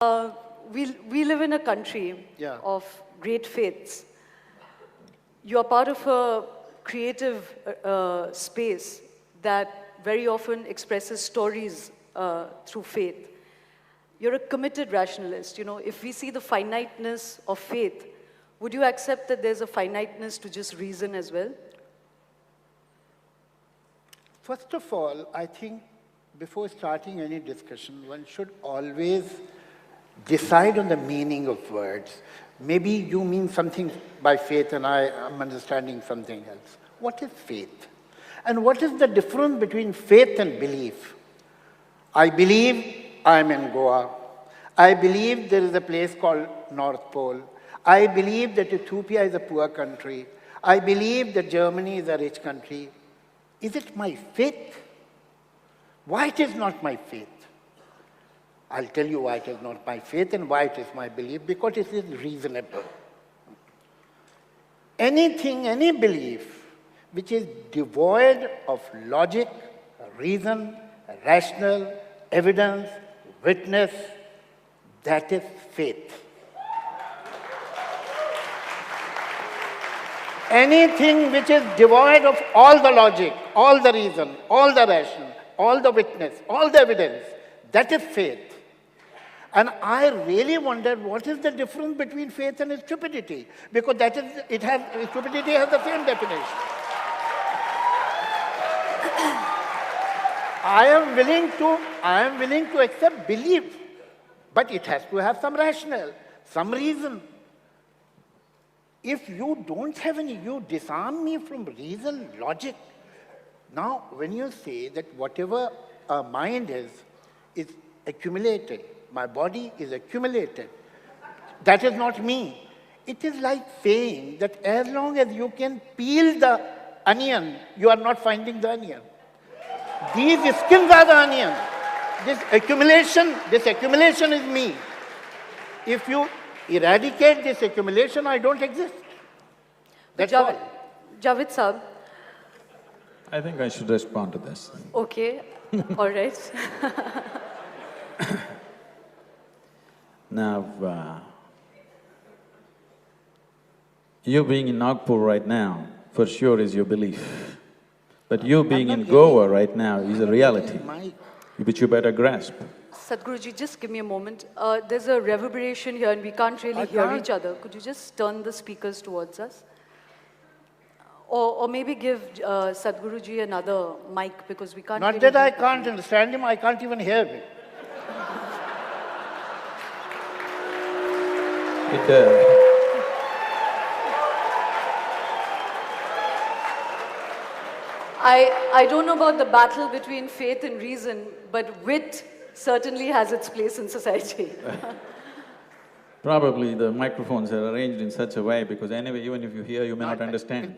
Uh, we live in a country Yeah. of great faiths. You are part of a creative space that very often expresses stories through faith. You're a committed rationalist. You know, if we see the finiteness of faith, would you accept that there's a finiteness to just reason as well? First of all, I think before starting any discussion, one should always decide on the meaning of words. Maybe you mean something by faith and I am understanding something else. What is faith? And what is the difference between faith and belief? I believe I am in Goa. I believe there is a place called North Pole. I believe that Ethiopia is a poor country. I believe that Germany is a rich country. Is it my faith? Why it is not my faith? I'll tell you why it is not my faith and why it is my belief, because it is reasonable. Anything, any belief which is devoid of logic, reason, rational, evidence, witness, that is faith. Anything which is devoid of all the logic, all the reason, all the rational, all the witness, all the evidence, that is faith. And I really wondered what is the difference between faith and stupidity, because stupidity has the same definition. I am willing to accept belief, but it has to have some rationale, some reason. If you don't have any, you disarm me from reason, logic. Now, when you say that whatever a mind is accumulated, my body is accumulated, that is not me. It is like saying that as long as you can peel the onion, you are not finding the onion. These skins are the onion. This accumulation is me. If you eradicate this accumulation, I don't exist. That's all. Javed Saab. I think I should respond to this. Okay, all right. Now, you being in Nagpur right now, for sure is your belief. But you being in Goa right now is a reality, which you better grasp. Sadhguruji, just give me a moment. There's a reverberation here and we can't really hear each other. Could you just turn the speakers towards us? Or maybe give Sadhguruji another mic because we can't Not really that I can't understand him, I can't even hear him. I don't know about the battle between faith and reason, but wit certainly has its place in society. Probably the microphones are arranged in such a way because anyway, even if you hear, you may not understand.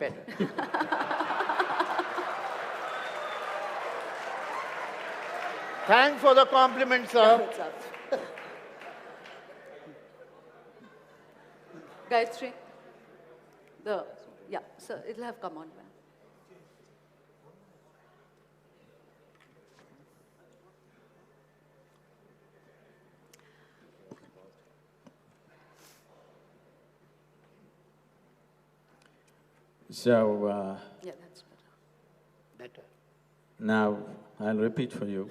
Thanks for the compliment, sir. Gayatri, sir, it'll have come on. So, yeah, that's better. Now, I'll repeat for you.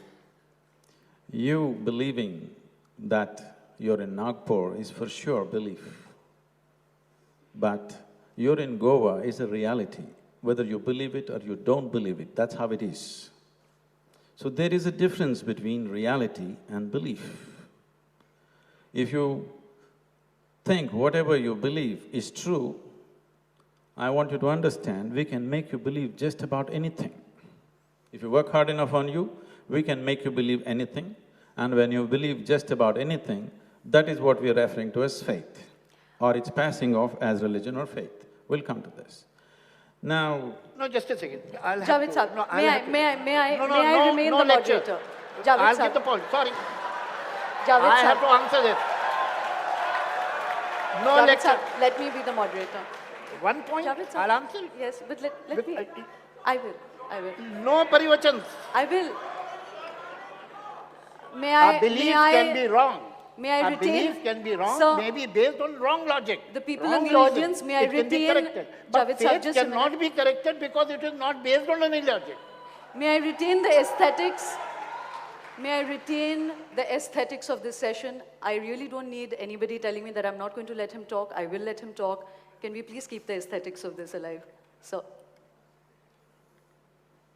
You believing that you're in Nagpur is for sure belief. But you're in Goa is a reality. Whether you believe it or you don't believe it, that's how it is. So there is a difference between reality and belief. If you think whatever you believe is true, I want you to understand, we can make you believe just about anything. If you work hard enough on you, we can make you believe anything. And when you believe just about anything, that is what we are referring to as faith. Or it's passing off as religion or faith. We'll come to this. Now… No, just a second. Javed Saab, may I remain the moderator? Javed I'll Saab. get the point, sorry. Javed I Saab. have to answer this. No Javed lecture. Saab, let me be the moderator. One point, Javed Saab. I'll answer. Yes, but let me… I will. No parivachans. I will. Our beliefs can be wrong. May I A retain, belief can be wrong, sir, maybe based on wrong logic. the people wrong in the reason. audience, may I It can be retain- corrected. But Javed sir, faith just a cannot minute. be corrected because it is not based on any logic. May I retain the aesthetics? May I retain the aesthetics of this session? I really don't need anybody telling me that I'm not going to let him talk. I will let him talk. Can we please keep the aesthetics of this alive?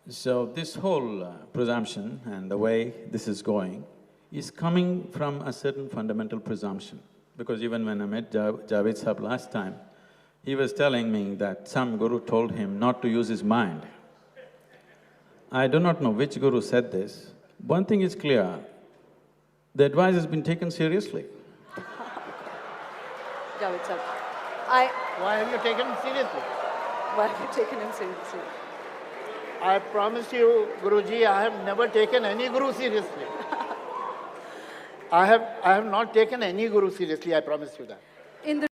So this whole presumption and the way this is going is coming from a certain fundamental presumption. Because even when I met Javed Sahab last time, he was telling me that some guru told him not to use his mind. I do not know which guru said this. One thing is clear, the advice has been taken seriously. Javed sir, Why have you taken it seriously? why have you taken him seriously? I promise you, Guruji, I have never taken any guru seriously. I have not taken any guru seriously, I promise you that. In the